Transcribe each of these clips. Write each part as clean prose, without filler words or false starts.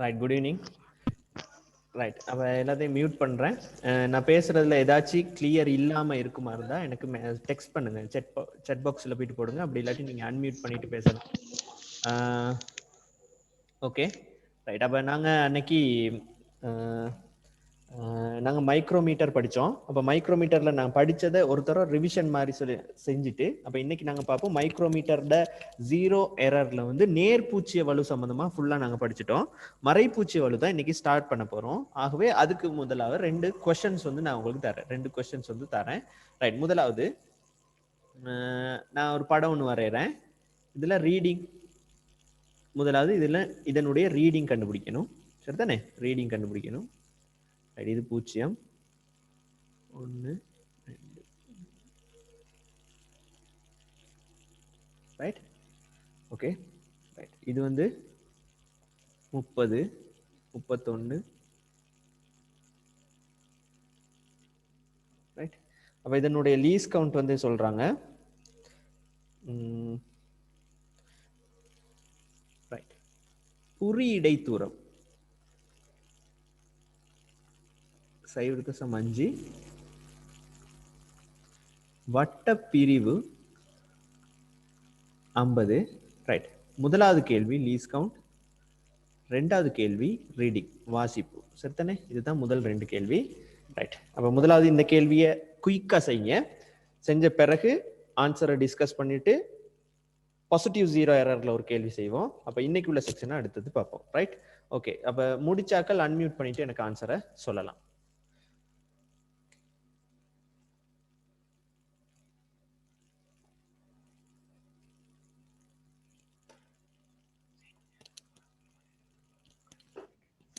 Right, good evening. Right, அப்போ எல்லாத்தையும் mute பண்ணுறேன். நான் பேசுகிறதுல ஏதாச்சும் கிளியர் இல்லாமல் இருக்குமா இருந்தால் எனக்கு டெக்ஸ்ட் பண்ணுங்கள், செட் பாக்ஸில் போயிட்டு போடுங்க. அப்படி இல்லாட்டி நீங்கள் அன்மியூட் பண்ணிட்டு பேசலாம். Okay right. அப்போ நாங்கள் அன்னைக்கு நாங்கள் மைக்ரோமீட்டர் படித்தோம். அப்போ மைக்ரோமீட்டரில் நான் படித்ததை ஒரு தடவை ரிவிஷன் மாதிரி செஞ்சுட்டு அப்போ இன்னைக்கு நாங்கள் பார்ப்போம் மைக்ரோமீட்டரோட ஜீரோ எரரில் வந்து நேர்பூச்சிய வலு சம்மந்தமாக ஃபுல்லாக நாங்கள் படிச்சுட்டோம். மறைப்பூச்சிய வலு தான் இன்னைக்கு ஸ்டார்ட் பண்ண போகிறோம். ஆகவே அதுக்கு முதலாக 2 கொஷன்ஸ் வந்து நான் உங்களுக்கு தரேன். 2 கொஷன்ஸ் வந்து தரேன். ரைட், முதலாவது நான் ஒரு படம் ஒன்று வரைகிறேன். இதில் ரீடிங் முதலாவது இதில் இதனுடைய ரீடிங் கண்டுபிடிக்கணும். சரிதானே? ரீடிங் கண்டுபிடிக்கணும். இது 0 1 2 ரைட். Okay right. இது வந்து 30 31 ரைட். அப்ப இதனுடைய லீஸ் கவுண்ட் வந்து சொல்றாங்க. ரைட். புரி இடைத்தூரம் 0.5, வட்ட பிரிவு 50. ரைட். முதலாவது கேள்வி லீஸ் கவுண்ட், ரெண்டாவது கேள்வி ரீடிங் வாசிப்பு. சரிதானே? இதுதான் முதல் 2 கேள்வி. ரைட். அப்ப முதலாவது இந்த கேள்வியை குயிக்கா செய்ய, செஞ்ச பிறகு ஆன்சரை டிஸ்கஸ் பண்ணிட்டு பாசிட்டிவ் ஜீரோ எரர்ல ஒரு கேள்வி செய்வோம். அப்ப இன்னைக்கு உள்ள செக்ஷனை அடுத்தது பார்ப்போம். ரைட். ஓகே. அப்ப முடிச்சாக்கள் அன்மியூட் பண்ணிட்டு எனக்கு ஆன்சரை சொல்லலாம்.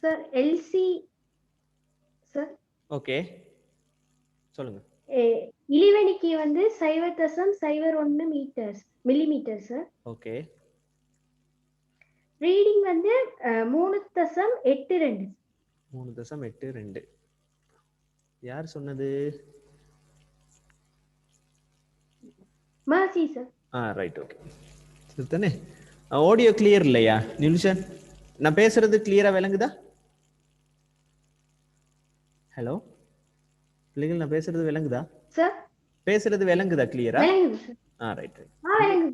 Sir LC sir. ஓகே சொல்லுங்க. இழிவெணிக்கு வந்து 0.01 metres millimetre sir. Okay. Reading வந்து 3.82. 3.82. யார் சொன்னது? மாசி சார். ரைட். ஓகே. சரிதானே? ஆடியோ கிளியர் இல்லையா நிலுஷன்? நான் பேசுறது கிளியரா விளங்குதா? ஹலோ பிள்ளைகள், நான் பேசுறது விளங்குதா சார்? பேசுறது விளங்குதா கிளியரா? Right right.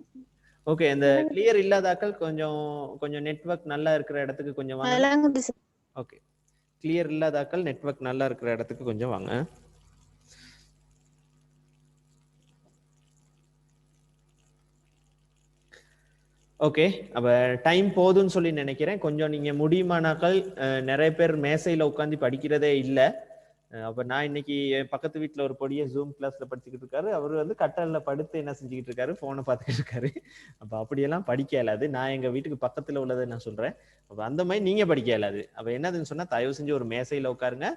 ஓகே. இந்த கிளியர் இல்லாதாக்கள் கொஞ்சம் கொஞ்சம் நெட்வொர்க் நல்லா இருக்கிற இடத்துக்கு கொஞ்சம் வாங்க. ஓகே. கிளியர் இல்லாதாக்கள் நெட்வொர்க் நல்லா இருக்கிற இடத்துக்கு கொஞ்சம் வாங்க. ஓகே. அப்ப டைம் போதுன்னு சொல்லி நினைக்கிறேன். கொஞ்சம் நீங்க முடியுமானாக்கள், நிறைய பேர் மேசையில உட்காந்து படிக்கிறதே இல்லை. அப்ப நான் இன்னைக்கு பக்கத்து வீட்டுல ஒரு பொடிய ஜூம் கிளாஸ்ல படிச்சுக்கிட்டு இருக்காரு. அவரு வந்து கட்டல்ல படுத்து என்ன செஞ்சுக்கிட்டு இருக்காரு, போனை பார்த்துக்கிட்டு இருக்காரு. அப்ப அப்படியெல்லாம் படிக்க இயலாது. நான் எங்க வீட்டுக்கு பக்கத்துல உள்ளதை நான் சொல்றேன். அப்ப அந்த மாதிரி நீங்க படிக்க இயலாது. அப்ப என்னதுன்னு சொன்னா, தயவு செஞ்சு ஒரு மேசையில உட்காருங்க.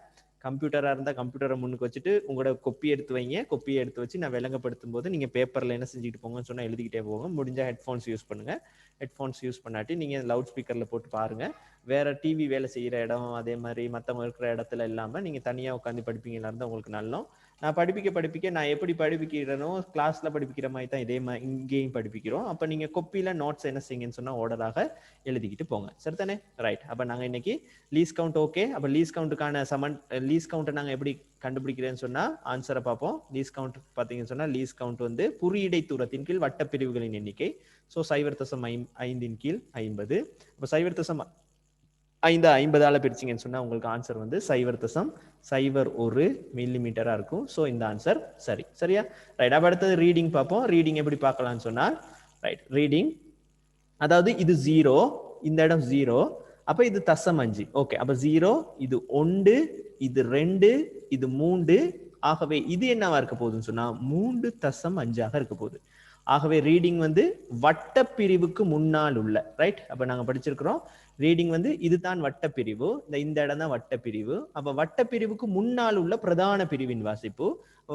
கம்ப்யூட்டரா இருந்தா கம்ப்யூட்டரை முன்னுக்கு வச்சுட்டு உங்களோட கொப்பி எடுத்து வைங்க. கொப்பியை எடுத்து வச்சு நான் விளங்கப்படுத்தும் போது நீங்க பேப்பர்ல என்ன செஞ்சுட்டு போங்கன்னு சொன்னா எழுதிக்கிட்டே போங்க. முடிஞ்சா ஹெட்ஃபோன்ஸ் யூஸ் பண்ணுங்க. ஹெட்ஃபோன்ஸ் யூஸ் பண்ணாட்டி நீங்க லவுட் ஸ்பீக்கர்ல போட்டு பாருங்க. வேற டிவி வேலை செய்யற இடம் அதே மாதிரி மற்றவங்க இருக்கிற இடத்துல இல்லாம நீங்க தனியா உட்காந்து படிப்பீங்களா இருந்தா உங்களுக்கு நல்லோம். நான் படிப்பிக்க நான் எப்படி படிப்பிக்கிறேனோ கிளாஸ்ல படிப்பிக்கிற மாதிரி தான் இதே மாதிரி இங்கேயும் படிப்பிக்கிறோம். அப்ப நீங்க கொப்பியில நோட்ஸ் என்ன செய்யுங்கன்னு சொன்னா ஆர்டராக எழுதிக்கிட்டு போங்க. சரிதானே? ரைட். அப்ப நாங்க இன்னைக்கு லீஸ் கவுண்ட். ஓகே. அப்ப லீஸ் கவுண்ட்டுக்கான லீஸ் கவுண்ட்டை நாங்க எப்படி கண்டுபிடிக்கிறேன்னு சொன்னா ஆன்சரை பார்ப்போம். லீஸ் கவுண்ட் பாத்தீங்கன்னு சொன்னா லீஸ் கவுண்ட் வந்து புரியடை தூரத்தின் கீழ் வட்ட பிரிவுகளின் எண்ணிக்கை. ஸோ 0.5 கீழ் 50. அப்ப 0.5 50ஆல பிரிச்சிங்கன்னு சொன்னா உங்களுக்கு ஆன்சர் வந்து 0.01 மில்லிமீட்டரா இருக்கும். ஸோ இந்த ஆன்சர் சரி. சரியா? ரைட். அப்ப அடுத்தது ரீடிங் பார்ப்போம். ரீடிங் எப்படி பார்க்கலாம்னு சொன்னா, ரைட், ரீடிங் அதாவது இது 0, இந்த இடம் 0, அப்ப இது 0.5. ஓகே. அப்ப 0, இது 1, இது 2, இது 3. ஆகவே இது என்னவா இருக்க போகுதுன்னு சொன்னா 3.5ஆக இருக்க போகுது. ஆகவே ரீடிங் வந்து வட்ட பிரிவுக்கு முன்னால் உள்ள, ரைட். அப்ப நாங்க படிச்சிருக்கிறோம் ரீடிங் வந்து இதுதான் வட்டப்பிரிவு, இந்த இடம் தான் வட்டப்பிரிவு. அப்ப வட்டப்பிரிவுக்கு முன்னால் உள்ள பிரதான பிரிவின் வாசிப்பு.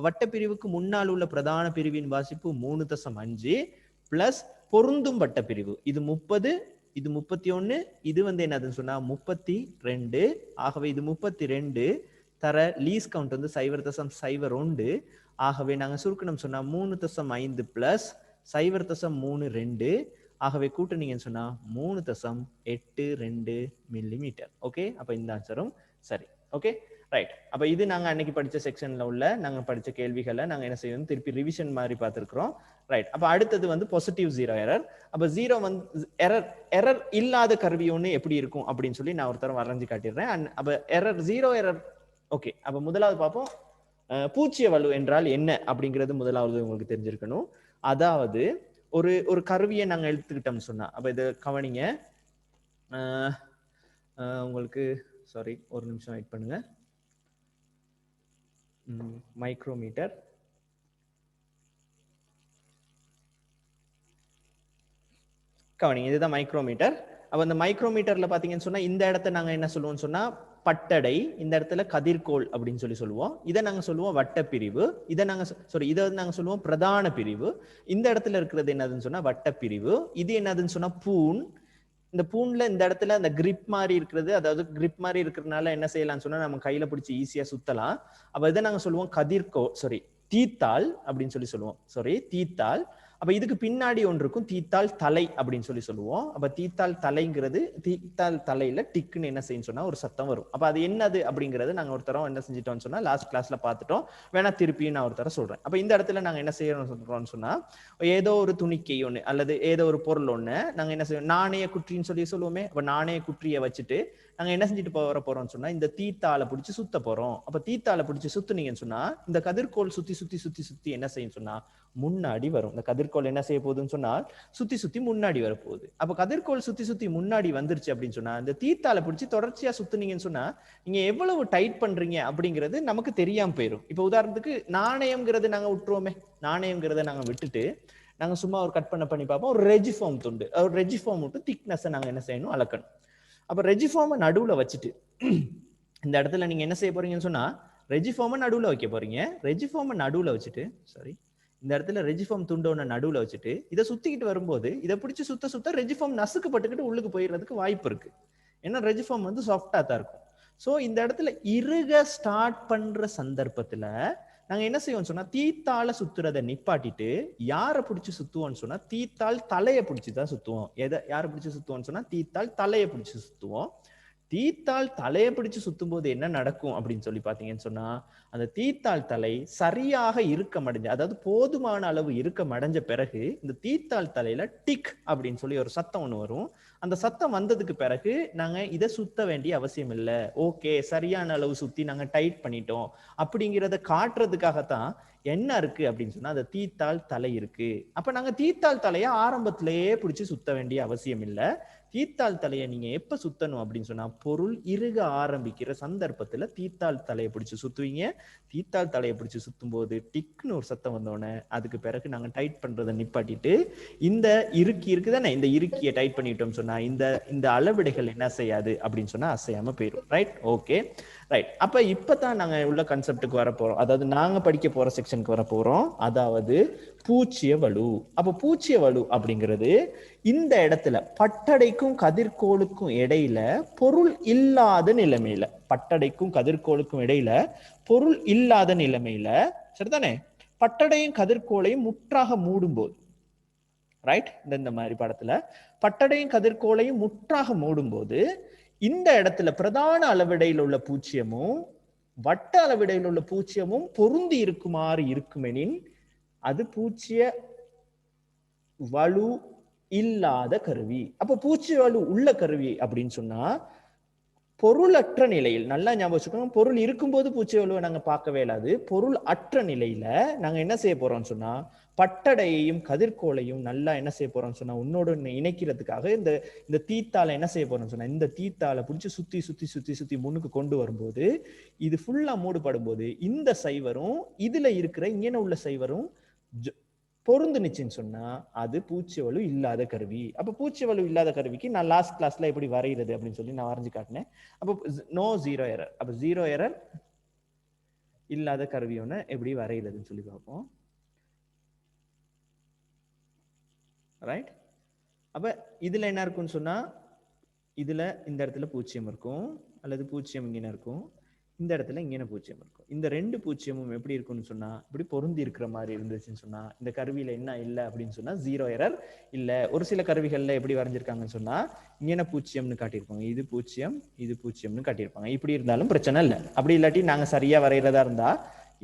வட்டப்பிரிவுக்கு முன்னால் உள்ள பிரதான பிரிவின் வாசிப்பு 3.5 பிளஸ் பொருந்தும் வட்டப்பிரிவு. இது 30, இது 31, இது வந்து என்னதுன்னு சொன்னா 32. ஆகவே இது 32 தர லீஸ் கவுண்ட் வந்து 0.02. ஆகவே நாங்க சுருக்கணும் சொன்னா 3.5 பிளஸ் 0.32. ஆகவே கூட்டுனீங்கன்னு சொன்னா 3.82 மில்லிமீட்டர். ஓகே, அப்ப இந்த ஆன்சரும் சரி. Okay right. அப்ப இது நாங்க அன்னைக்கு படிச்ச செக்ஷன்ல உள்ள நாங்க படிச்ச கேள்விகளை நாங்க என்ன செய்யணும் திருப்பி ரிவிஷன் மாதிரி பார்த்திருக்கிறோம். ரைட். அப்ப அடுத்தது வந்து பாசிட்டிவ் ஜீரோ எரர். அப்ப ஜீரோ வந்து எரர் இல்லாத கருவி ஒன்று எப்படி இருக்கும் அப்படின்னு சொல்லி நான் ஒருத்தர வரைஞ்சு காட்டிடுறேன். அப்ப எரர் ஜீரோ எரர். ஓகே, அப்ப முதலாவது பார்ப்போம். பூச்சிய வலு என்றால் என்ன அப்படிங்கிறது முதலாவது உங்களுக்கு தெரிஞ்சிருக்கணும். அதாவது ஒரு கருவியை நாங்க எடுத்துக்கிட்டோம்னு சொன்னா, அப்ப இது கவனிங்க. உங்களுக்கு சாரி, ஒரு நிமிஷம் வெயிட் பண்ணுங்க. மைக்ரோமீட்டர், கவனிங்க, இதுதான் மைக்ரோமீட்டர். அப்ப இந்த மைக்ரோமீட்டர்ல பாத்தீங்கன்னு சொன்னா இந்த இடத்த நாங்க என்ன சொல்லுவோம்னு சொன்னா பட்டடை, இந்த இடத்துல கதிர்கோள் அப்படின்னு சொல்லி சொல்லுவோம். இதை நாங்க சொல்லுவோம் வட்டப்பிரிவு. இதை நாங்க இதை நாங்க சொல்லுவோம் பிரதான பிரிவு. இந்த இடத்துல இருக்கிறது என்னதுன்னு சொன்னா வட்டப்பிரிவு. இது என்னதுன்னு சொன்னா பூன். இந்த பூன்ல இந்த இடத்துல அந்த கிரிப் மாதிரி இருக்கிறது, அதாவது கிரிப் மாதிரி இருக்கிறதுனால என்ன செய்யலாம்னு சொன்னா நம்ம கையில பிடிச்சி ஈஸியா சுத்தலாம். அப்ப இதை நாங்க சொல்லுவோம் தீத்தாள் அப்படின்னு சொல்லி சொல்லுவோம். தீத்தாள். அப்ப இதுக்கு பின்னாடி ஒன்று இருக்கும், தீத்தாள் தலை அப்படின்னு சொல்லி சொல்லுவோம். அப்ப தீத்தாள் தலைங்கிறது, தீத்தாள் தலையில டிக்குன்னு என்ன செய்யும் சொன்னா ஒரு சத்தம் வரும். அப்ப அது என்னது அப்படிங்கறது நாங்க ஒரு தரம் என்ன செஞ்சிட்டோம்னு சொன்னா லாஸ்ட் கிளாஸ்ல பார்த்துட்டோம். வேணா திருப்பியும் நான் ஒரு தரம் சொல்றேன். அப்ப இந்த இடத்துல நாங்க என்ன செய்யறோம்னு சொன்னா ஏதோ ஒரு துணிக்கை ஒண்ணு அல்லது ஏதோ ஒரு பொருள் ஒண்ணு நாங்க என்ன செய்வோம், நாணய குற்றின்னு சொல்லி சொல்லுவோமே. அப்ப நாணய குற்றியை வச்சுட்டு நாங்க என்ன செஞ்சுட்டு போறோம்னு சொன்னா இந்த தீத்தாளை பிடிச்சி சுத்த போறோம். அப்ப தீத்தாளை பிடிச்சி சுத்துனீங்கன்னு சொன்னா இந்த கதிர்கோள் சுத்தி சுத்தி சுத்தி சுத்தி என்ன செய்யும் சொன்னா முன்னாடி வரும். இந்த கதிர்கோள் என்ன செய்ய போகுதுன்னு சொன்னால் சுத்தி சுத்தி முன்னாடி வர போகுது. அப்ப கதிர்கோள் சுத்தி சுத்தி முன்னாடி வந்துருச்சு அப்படின்னு சொன்னா இந்த தீத்தாளை பிடிச்சி தொடர்ச்சியா சுத்துனீங்கன்னு சொன்னா நீங்க எவ்வளவு டைட் பண்றீங்க அப்படிங்கிறது நமக்கு தெரியாம போயிடும். இப்ப உதாரணத்துக்கு நாணயம்ங்கிறது நாங்க விட்டுருவோமே, நாணயம்ங்கிறத நாங்க விட்டுட்டு நாங்க சும்மா ஒரு கட் பண்ணி பார்ப்போம். ஒரு ரெஜிஃபார்ம் துண்டு, ஒரு ரெஜிஃபார்ம் விட்டு திக்னஸ் நாங்க என்ன செய்யணும், அளக்கணும். அப்ப ரெஜிஃபார்மை நடுவுல வச்சுட்டு இந்த இடத்துல நீங்க என்ன செய்ய போறீங்கன்னு சொன்னா ரெஜிஃபார்மை நடுவுல வைக்க போறீங்க. ரெஜிஃபார்மை நடுவுல வச்சுட்டு இந்த இடத்துல ரெஜிஃபார்ம் துண்டோன நடுவுல வச்சுட்டு இதை சுத்திக்கிட்டு வரும்போது இதை பிடிச்சி சுத்த சுத்த ரெஜிஃபார்ம் நசுக்கப்பட்டுக்கிட்டு உள்ளுக்கு போயிடுறதுக்கு வாய்ப்பு இருக்கு. ஏன்னா ரெஜிஃபார்ம் வந்து சாஃப்டா தான் இருக்கும். சோ இந்த இடத்துல இறுக ஸ்டார்ட் பண்ற சந்தர்ப்பத்துல நாங்க என்ன செய்வோம் சொன்னா தீத்தாளை சுத்துறதை நிப்பாட்டிட்டு யாரை பிடிச்சி சுத்துவோம்னு சொன்னா தீத்தாள் தலையை பிடிச்சிதான் சுத்துவோம். யாரை பிடிச்சி சுத்துவோம்னு சொன்னா தீத்தாள் தலையை பிடிச்சி சுத்துவோம். தீத்தாள் தலையை பிடிச்சு சுத்தும் போது என்ன நடக்கும் அப்படின்னு சொல்லி பாத்தீங்கன்னு சொன்னா அந்த தீத்தாள் தலை சரியாக இறுக்கமடைஞ்ச, அதாவது போதுமான அளவு இறுக்கமடைஞ்ச பிறகு இந்த தீத்தாள் தலையில டிக் அப்படின்னு சொல்லி ஒரு சத்தம் ஒண்ணு வரும். அந்த சத்தம் வந்ததுக்கு பிறகு நாங்க இதை சுத்த வேண்டிய அவசியம் இல்லை. ஓகே, சரியான அளவு சுத்தி நாங்க டைட் பண்ணிட்டோம் அப்படிங்கிறத காட்டுறதுக்காகத்தான் என்ன இருக்கு அப்படின்னு சொன்னா அந்த தீத்தாள் தலை இருக்கு. அப்ப நாங்க தீத்தாள் தலையை ஆரம்பத்திலேயே பிடிச்சி சுத்த வேண்டிய அவசியம் இல்லை. தீத்தாள் தலையை நீங்க எப்ப சுத்தணும் அப்படின்னு சொன்னா பொருள் இறுக ஆரம்பிக்கிற சந்தர்ப்பத்துல தீத்தாள் தலையை பிடிச்சு சுத்துவீங்க. தீத்தாள் தலையை பிடிச்சு சுத்தும் போது டிக்னு ஒரு சத்தம் வந்தோடனே அதுக்கு பிறகு நாங்க டைட் பண்றதை நிப்பாட்டிட்டு இந்த இறுக்கி இருக்குதானே, இந்த இறுக்கியை டைட் பண்ணிட்டோம் சொன்னா இந்த அளவிடைகள் என்ன செய்யாது அப்படின்னு சொன்னா அசையாம போயிடும். Right, okay right. அப்ப இப்பதான் நாங்க உள்ள கான்செப்டுக்கு வர போறோம், அதாவது நாங்க படிக்க போற செக்ஷனுக்கு வர போறோம், அதாவது பூச்சிய வலு. அப்ப பூச்சிய வலு அப்படிங்கிறது இந்த இடத்துல பட்டடைக்கும் கதிர்கோளுக்கும் இடையில பொருள் இல்லாத நிலைமையில, பட்டடைக்கும் கதிர்கோளுக்கும் இடையில பொருள் இல்லாத நிலைமையில, சரிதானே, பட்டடையும் கதிர்கோளையும் முற்றாக மூடும் போது, ரைட், இந்த மாதிரி படத்துல பட்டடையும் கதிர்கோளையும் முற்றாக மூடும் போது இந்த இடத்துல பிரதான அளவிடையில் உள்ள பூச்சியமும் வட்ட அளவிடையில் உள்ள பூச்சியமும் பொருந்தி இருக்குமாறு இருக்குமெனின் அது பூச்சிய வலு இல்லாத கருவி. அப்ப பூச்சிய வலு உள்ள கருவி அப்படின்னு சொன்னா பொருளற்ற நிலையில், நல்லா ஞாபகம் வச்சுக்கோங்க, பொருள் இருக்கும்போது பூச்சிய வலுவை நாங்க பார்க்கவே இல்லாது, பொருள் அற்ற நிலையில நாங்க என்ன செய்ய போறோம்னு சொன்னா பட்டடையையும் கதிர்கோளையும் நல்லா என்ன செய்ய போறோம்னு சொன்னா உன்னோட இணைக்கிறதுக்காக இந்த தீத்தாளை என்ன செய்ய போறோம்னு சொன்னா இந்த தீத்தாளை பிடிச்சி சுத்தி சுத்தி சுத்தி சுத்தி முன்னுக்கு கொண்டு வரும்போது இது ஃபுல்லா மூடுபடும் போது இந்த சைவரும் இதுல இருக்கிற இங்கே உள்ள சைவரும் பொருந்துனுச்சுன்னு சொன்னா அது பூச்சிவலு இல்லாத கருவி. அப்ப பூச்சிவலு இல்லாத கருவிக்கு நான் லாஸ்ட் கிளாஸ்ல எப்படி வரைகிறது அப்படின்னு சொல்லி நான் வரைஞ்சு காட்டினேன். அப்போ நோ ஜீரோ எரர். அப்ப ஜீரோ எரர் இல்லாத கருவி ஒண்ணு எப்படி வரைகிறதுன்னு சொல்லி பார்ப்போம். ரைட். அப்ப இதுல என்ன இருக்குன்னு சொன்னா இதுல இந்த இடத்துல பூச்சியம் இருக்கும் அல்லது பூச்சியம் இங்கே இருக்கும், இந்த இடத்துல இங்கே பூஜ்ஜியம் இருக்கும். இந்த ரெண்டு பூஜ்ஜியமும் எப்படி இருக்கும்னு சொன்னா இப்படி பொருந்தி இருக்கிற மாதிரி இருந்துச்சுன்னு சொன்னா இந்த கருவியில என்ன இல்லை அப்படின்னு சொன்னா 0 எரர் இல்ல. ஒரு சில கருவிகள்ல எப்படி வரைஞ்சிருக்காங்கன்னு சொன்னா இங்கே பூஜ்ஜியம்னு காட்டியிருப்பாங்க, இது பூஜ்ஜியம் இது பூஜ்ஜியம்னு காட்டியிருப்பாங்க. இப்படி இருந்தாலும் பிரச்சனை இல்லை. அப்படி இல்லாட்டி நாங்க சரியா வரைகிறதா இருந்தா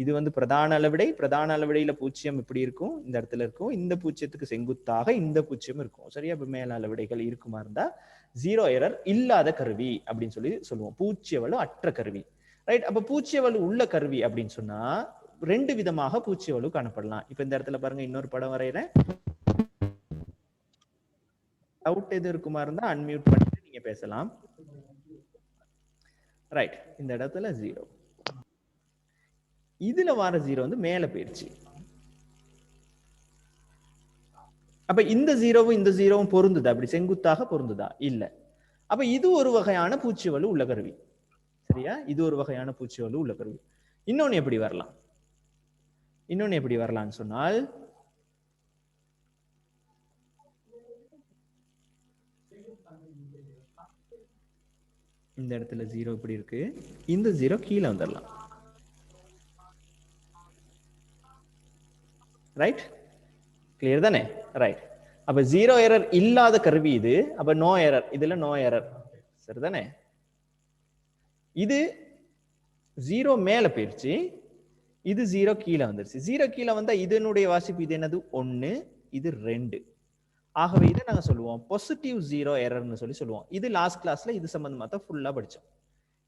இது வந்து பிரதான அளவிடை, பிரதான அளவிடையில பூஜ்ஜியம் இப்படி இருக்கும், இந்த இடத்துல இருக்கும். இந்த பூஜ்ஜியத்துக்கு செங்குத்தாக இந்த பூஜ்ஜியம் இருக்கும். சரியா? இப்ப மேல அளவிடைகள் இருக்குமா இருந்தா 0 எரர் இல்லாத கருவி அப்படின்னு சொல்லி சொல்லுவோம். பூச்சியவலு அற்ற கருவி. ரைட்? அப்ப பூச்சியவலு உள்ள கருவி அப்படின்னு சொன்னா ரெண்டு விதமாக பூச்சியவலு காணப்படலாம். இப்ப இந்த இடத்துல பாருங்க, இன்னொரு படம் வரைகிறேன். டவுட் எது இருக்குமா இருந்தா அன்மியூட் பண்ணிட்டு நீங்க பேசலாம். ரைட், இந்த இடத்துல 0, இதுல வர 0 வந்து மேல போயிடுச்சு. அப்ப இந்த 0வும் இந்த 0வும் பொருந்துதா? அப்படி செங்குத்தாக பொருந்துதா? இல்ல. அப்ப இது ஒரு வகையான பூச்சிவலு உள்ள கருவி. சரியா? இது ஒரு வகையான பூச்சிவலு உள்ள கருவி. இன்னொன்னு எப்படி வரலாம்? இன்னொன்னு எப்படி வரலாம்னு சொன்னால் இந்த இடத்துல 0 இப்படி இருக்கு, இந்த 0 கீழே வந்துடலாம். ரைட்? கிளியர் தானே? ரைட். அப்ப 0 எரர் இல்லாத கருவி இது. அப்ப நோ எரர், இதுல நோ எரர். சரிதானே? இது 0 மேல போயிடுச்சு, இது 0 கீழே வந்துருச்சு. 0 கீழே வந்தா இதனுடைய வாசிப்பு இது என்னது? 1, இது 2. ஆகவே இதை நாங்க சொல்லுவோம் பாசிட்டிவ் 0 எரர்னு சொல்லி சொல்லுவோம். இது லாஸ்ட் கிளாஸ்ல இது சம்பந்தமா தான் ஃபுல்லா படிச்சோம்.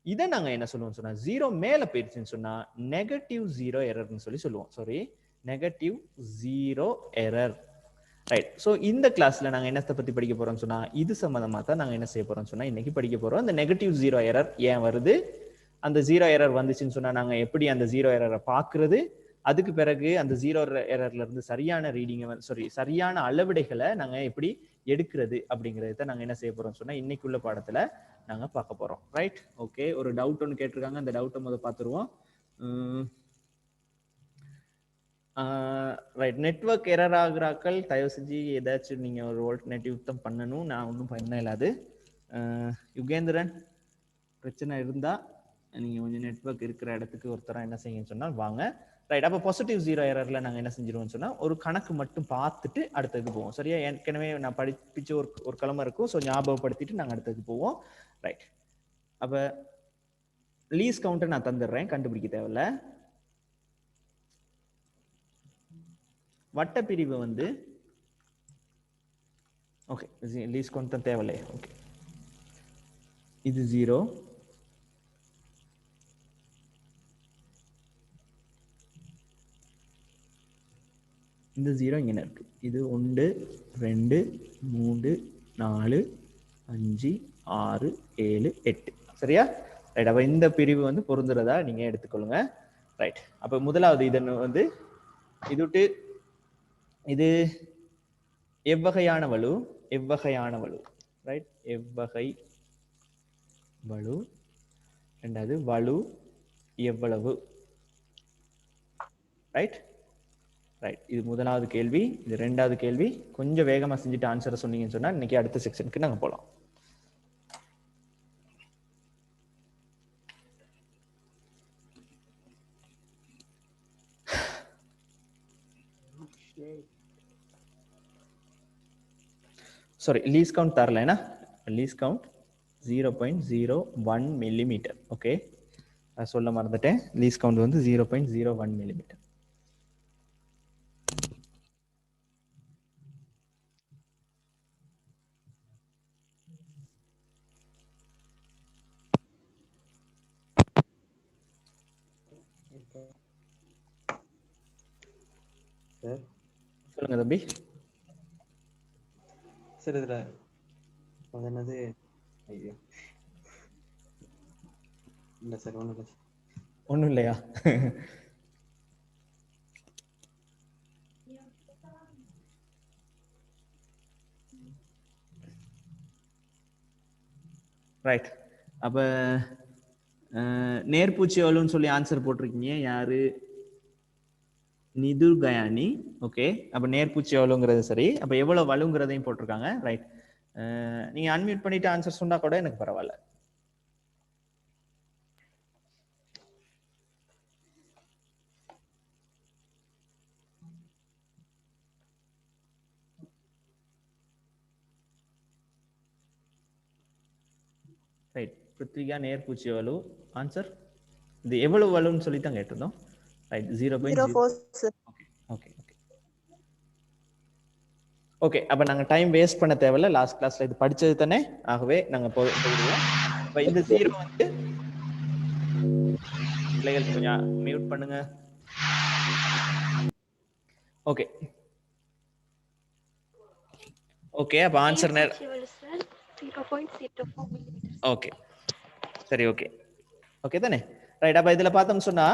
இதை நாங்க என்ன சொல்லுவோம் சொன்னா 0 மேல போயிடுச்சுன்னு சொன்னா நெகட்டிவ் 0 எரர்னு சொல்லி சொல்லுவோம். Sorry, negative 0 error. Right. So இந்த கிளாஸ்ல நாங்க என்னத்தை பத்தி படிக்க போறோம்னு சொன்னா இது சம்பந்தமா தான் நாங்க என்ன செய்ய போறோம்னு சொன்னா இன்னைக்கு படிக்க போறோம். அந்த நெகட்டிவ் 0 எரர் ஏன் வருது, அந்த 0 எரர் வந்துச்சுன்னு சொன்னா நாங்க எப்படி அந்த 0 எரரை பாக்குறது, அதுக்கு பிறகு அந்த 0 எரர்ல இருந்து சரியான ரீடிங்கை சரியான அளவிடைகளை நாங்க எப்படி எடுக்கிறது அப்படிங்கறத நாங்க என்ன செய்ய போறோம் சொன்னா இன்னைக்குள்ள பாடத்துல நாங்க பார்க்க போறோம். ரைட்? ஓகே. ஒரு டவுட் ஒன்று கேட்டிருக்காங்க, அந்த டவுட்டை முதல்ல பார்த்துருவோம். ரைட். நெட்வொர்க் எரர் ஆகுறாக்கள் தயவு செஞ்சு ஏதாச்சும் நீங்க ஒரு ஆல்டர்னேட்டிவ் தான் பண்ணணும். நான் ஒன்றும் பண்ண இல்லாது. யுகேந்திரன், பிரச்சனை இருந்தா நீங்க கொஞ்சம் நெட்வொர்க் இருக்கிற இடத்துக்கு ஒருத்தரா என்ன செய்யுங்கன்னு சொன்னால் வாங்க. ரைட். அப்போ பாசிட்டிவ் 0 எரர்ல நாங்க என்ன செஞ்சிருவோம்னு சொன்னா ஒரு கணக்கு மட்டும் பார்த்துட்டு அடுத்ததுக்கு போவோம். சரியா? ஏற்கனவே நான் படிப்பிச்ச ஒரு கிழமை இருக்கும். ஸோ ஞாபகப்படுத்திட்டு நாங்க அடுத்ததுக்கு போவோம். ரைட். அப்ப லீஸ் கவுண்டை நான் தந்துடுறேன், கண்டுபிடிக்க தேவையில்ல. வட்ட பிரிவு வந்து ஓகே, லீஸ் கவுண்ட் தான் தேவையில்லை. ஓகே, இது 0, இந்த 0 இங்கே இருக்கு. இது 1 2 3 4 5 6 7 8. சரியா? ரைட். அப்ப இந்த பிரிவு வந்து பொருந்துறதா நீங்க எடுத்துக்கொள்ளுங்க. ரைட். அப்ப முதலாவது இதன் வந்து இது விட்டு இது எவ்வகையான வலு, எவ்வகையான வலு. ரைட்? எவ்வகை வலு. ரெண்டாவது வலு எவ்வளவு. ரைட்? ரைட். இது முதலாவது கேள்வி. இது ரெண்டாவது கேள்வி. கொஞ்சம் வேகமா செஞ்சுட்டு ஆன்சரை சொன்னீங்கன்னு சொன்னா இன்னைக்கு அடுத்த செக்ஷனுக்கு நாங்க போலாம். சாரி, லீஸ் கவுண்ட் தரல. ஏன்னா லீஸ் கவுண்ட் 0.01 மில்லிமீட்டர். ஓகே, சொல்ல மறந்துட்டேன். லீஸ் கவுண்ட் வந்து 0.01 மில்லிமீட்டர். சொல்லுங்க தம்பி. சார் இதுல அது என்னது? ஐயோ, இல்ல சார், ஒண்ணும் இல்லையா? ரைட். அப்ப நேர்பூச்சி வலுன்னு சொல்லி ஆன்சர் போட்டிருக்கீங்க. யாரு? நிது கயானி. ஓகே, அப்ப நேர்பூச்சி வலுங்கிறது சரி. அப்ப எவ்வளவு வலுங்கிறதையும் போட்டிருக்காங்க. ரைட். நீங்க அன்மியூட் பண்ணிட்டு ஆன்சர் சொன்னா கூட எனக்கு பரவாயில்ல. ரைட். பிருத்விகா நேர்பூச்சிய வலு. ஆன்சர் இது எவ்வளவு வலுன்னு சொல்லி தான் கேட்டிருந்தோம். Right 0.0. 04 sir. Okay okay okay okay. அப்ப நாங்க டைம் வேஸ்ட் பண்ண தேவையில்ல. லாஸ்ட் கிளாஸ்ல இது படிச்சது தானே, ஆகவே நாங்க போயிடுவோம். அப்ப இந்த 0 வந்து பிள்ளைகள் கொஞ்சம் மியூட் பண்ணுங்க. Okay okay. அப்ப ஆன்சர் ஓகே சரி ஓகே ஓகே தானே. ரைட். அப்ப இதுல பார்த்தோம் சொன்னா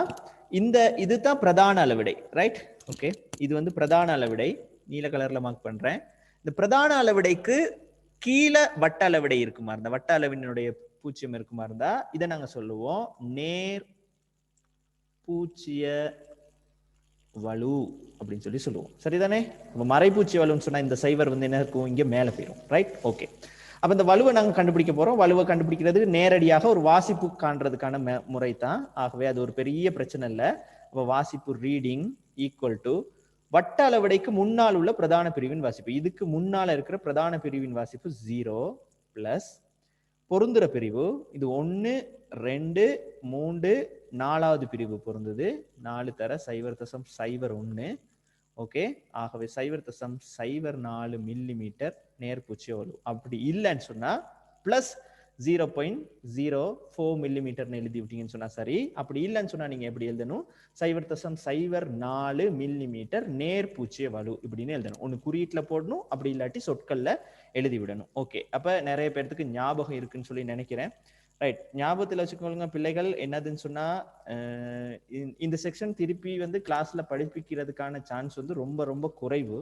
இதுதான் பிரதான அளவிடை. ரைட். ஓகே இது வந்து பிரதான அளவிடை. நீல கலர்ல மார்க் பண்றேன். இந்த பிரதான அளவிடைக்கு கீழே வட்ட அளவிடை இருக்குமா இருந்தா, வட்ட அளவினுடைய பூச்சியம் இருக்குமா இருந்தா இதை நாங்க சொல்லுவோம் நேர் பூச்சிய வலு அப்படின்னு சொல்லி சொல்லுவோம். சரிதானே. மறைப்பூச்சி வலுன்னு சொன்னா இந்த சைவர் வந்து என்ன இருக்கும், இங்க மேல போயிடும். ரைட். ஓகே. அப்ப இந்த வலுவை நாங்க கண்டுபிடிக்க போறோம். வலுவை கண்டுபிடிக்கிறதுக்கு நேரடியாக ஒரு வாசிப்பு காண்றதுக்கான முறை தான். ஆகவே அது ஒரு பெரிய பிரச்சனை இல்லை. அப்ப வாசிப்பு ரீடிங் ஈக்குவல் டு வட்ட அளவிடைக்கு முன்னால் உள்ள பிரதான பிரிவின் வாசிப்பு. இதுக்கு முன்னால இருக்கிற பிரதான பிரிவின் வாசிப்பு 0 பிளஸ் பொருந்துற பிரிவு இது 1 2 3 4வது பிரிவு பொருந்தது 4 தர 0.01. ஓகே. ஆகவே 0.04 மில்லிமீட்டர் நேர்பூச்சிய வலு. அப்படி இல்லைன்னு சொன்னா பிளஸ் 0.04 மில்லிமீட்டர்னு எழுதி விட்டீங்கன்னு சொன்னா சரி. அப்படி இல்லைன்னு சொன்னா நீங்க எப்படி எழுதணும், 0.04 மில்லிமீட்டர் நேர்பூச்சிய வலு இப்படின்னு எழுதணும். ஒன்னு குறியீட்டுல போடணும், அப்படி இல்லாட்டி சொற்கள்ல எழுதி விடணும். ஓகே. அப்ப நிறைய பேர்த்துக்கு ஞாபகம் இருக்குன்னு சொல்லி நினைக்கிறேன். ரைட். ஞாபகத்தில் வச்சுக்கோங்க பிள்ளைகள். என்னதுன்னு சொன்னா இந்த செக்ஷன் திருப்பி வந்து கிளாஸ்ல படிப்பிக்கிறதுக்கான சான்ஸ் வந்து ரொம்ப ரொம்ப குறைவு.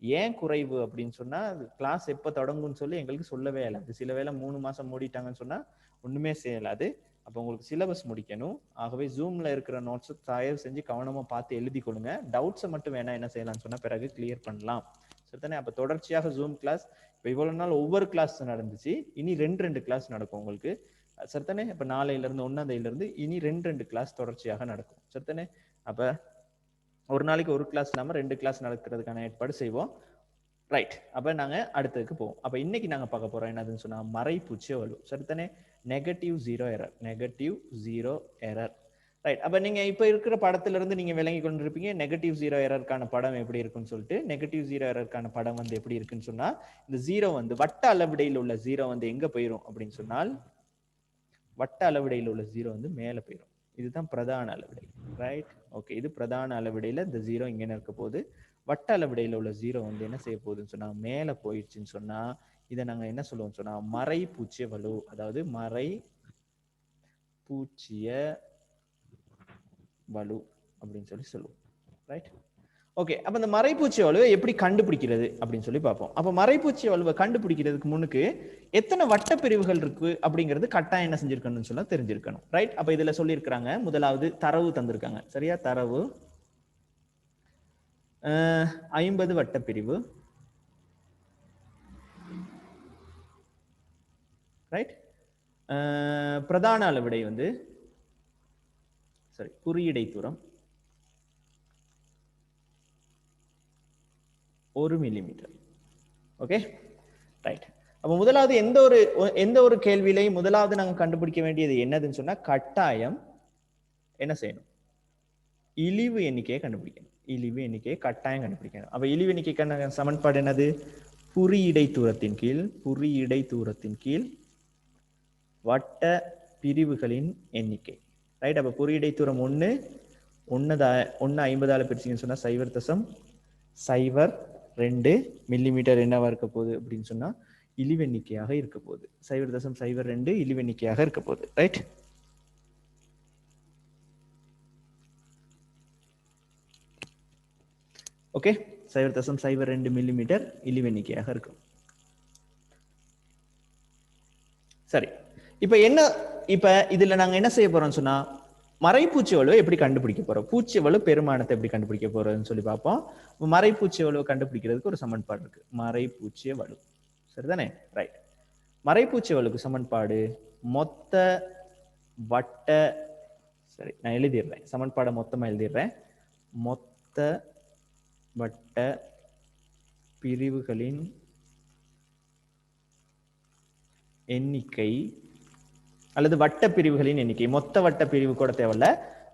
ஏன் குறைவு அப்படின்னு சொன்னா கிளாஸ் எப்போ தொடங்கும்னு சொல்லி எங்களுக்கு சொல்லவே இல்லாது. சில வேளை 3 மாசம் மூடிட்டாங்கன்னு சொன்னா ஒண்ணுமே செய்யலாது. அப்போ உங்களுக்கு சிலபஸ் முடிக்கணும். ஆகவே ஜூம்ல இருக்கிற நோட்ஸ் தயவு செஞ்சு கவனமா பார்த்து எழுதி கொள்ளுங்க. டவுட்ஸை மட்டும் வேணா என்ன செய்யலாம்னு சொன்னா பிறகு கிளியர் பண்ணலாம். சரிதானே. அப்ப தொடர்ச்சியாக ஜூம் கிளாஸ் இப்போ இவ்வளவு நாள் ஒவ்வொரு கிளாஸ் நடந்துச்சு. இனி 2 கிளாஸ் நடக்கும் உங்களுக்கு. சரிதானே. இப்ப 4ல இருந்து 1ஆம் தேதியில இருந்து இனி 2 கிளாஸ் தொடர்ச்சியாக நடக்கும். சரிதானே. அப்ப ஒரு நாளைக்கு ஒரு கிளாஸ் இல்லாம 2 கிளாஸ் நடக்கிறதுக்கான ஏற்பாடு செய்வோம். ரைட். அப்ப நாங்க அடுத்ததுக்கு போவோம். அப்ப இன்னைக்கு நாங்க பார்க்க போறோம் என்னதுன்னு சொன்னா மறைப்பூச்சிய வலு. சரிதானே. -0 எரர். -0 எரர். ரைட். அப்ப நீங்க இப்ப இருக்கிற படத்துல இருந்து நீங்க விளங்கி கொண்டிருப்பீங்க -0 எரருக்கான படம் எப்படி இருக்குன்னு சொல்லிட்டு. -0 எரருக்கான படம் வந்து எப்படி இருக்குன்னு சொன்னா இந்த 0 வந்து வட்ட அளவிடையில் உள்ள 0 வந்து எங்க போயிரும் அப்படின்னு சொன்னால் வட்ட அளவிடையில் உள்ள 0 வந்து மேல போயிடும். இதுதான் பிரதான அளவிடை. ரைட். ஓகே. இது பிரதான அளவிடையில இந்த 0 இங்க இருக்க போது. வட்ட அளவிடையில உள்ள 0 வந்து என்ன செய்ய போகுதுன்னு சொன்னா மேல போயிடுச்சுன்னு சொன்னா இதை நாங்க என்ன சொல்லுவோம் சொன்னா மறைப்பூச்சிய வலு. அதாவது மறைப்பூச்சிய வலு அப்படின்னு சொல்லி சொல்லுவோம். ரைட். ஓகே. அப்ப இந்த மறைப்பூச்சி வலுவை எப்படி கண்டுபிடிக்கிறது அப்படின்னு சொல்லி பார்ப்போம். அப்ப மறைப்பூச்சி வலுவை கண்டுபிடிக்கிறதுக்கு முன்னுக்கு எத்தனை வட்ட பிரிவுகள் இருக்கு அப்படிங்கிறது கட்டாயம் என்ன செஞ்சிருக்கணும்னு சொல்ல தெரிஞ்சிருக்கணும். ரைட். அப்ப இதுல சொல்லியிருக்கிறாங்க. முதலாவது தரவு தந்திருக்காங்க. சரியா. தரவு 50 வட்ட பிரிவு. ரைட். பிரதான அளவிடை வந்து சரி குறியீடை தூரம் 1 மில்லிமீட்டர். ஓகே. ரைட். அப்ப முதலாவது எந்த ஒரு கேள்வியிலையும் முதலாவது நாங்க கண்டுபிடிக்க வேண்டியது என்னதுன்னு சொன்னா கட்டாயம் என்ன செய்யணும், இழிவு எண்ணிக்கையை கண்டுபிடிக்கணும். இழிவு எண்ணிக்கையை கட்டாயம் கண்டுபிடிக்கணும். அப்ப இழிவு எண்ணிக்கைக்கான சமன்பாடு என்னது, குறியீடை தூரத்தின் கீழ் வட்ட பிரிவுகளின் எண்ணிக்கை. ரைட். அப்ப குறியீடை தூரம் 1 50ஆல பிரிச்சிங்கன்னு சொன்னா 0.02 மில்லிமீட்டர் என்னவா இருக்க போகுது அப்படின்னு சொன்னா இழிவெண்ணிக்கையாக இருக்க போகுது. 0.02 இழிவெண்ணிக்கையாக இருக்க போகுது. ரைட். ஓகே. 0.02 மில்லிமீட்டர் இழிவெண்ணிக்கையாக இருக்கும். சரி. இப்ப இதுல நாங்க என்ன செய்ய போறோம்னு சொன்னா மறைப்பூச்சி வலுவை எப்படி கண்டுபிடிக்க போறோம், பூச்சி வலு பெருமானத்தை எப்படி கண்டுபிடிக்க போறோம்னு சொல்லி பார்ப்போம். மறைப்பூச்சி வலுவை கண்டுபிடிக்கிறதுக்கு ஒரு சமன்பாடு இருக்கு, மறைப்பூச்சிய வலு. சரிதானே. ரைட். மறைப்பூச்சி வலுக்கு சமன்பாடு மொத்த வட்ட, சரி நான் எழுதிடுறேன் சமன்பாடை மொத்தமா எழுதிடுறேன். மொத்த வட்ட பிரிவுகளின் எண்ணிக்கை அல்லது வட்ட பிரிவுகளின் எண்ணிக்கை, மொத்த வட்ட பிரிவு கூட தேவையில்ல,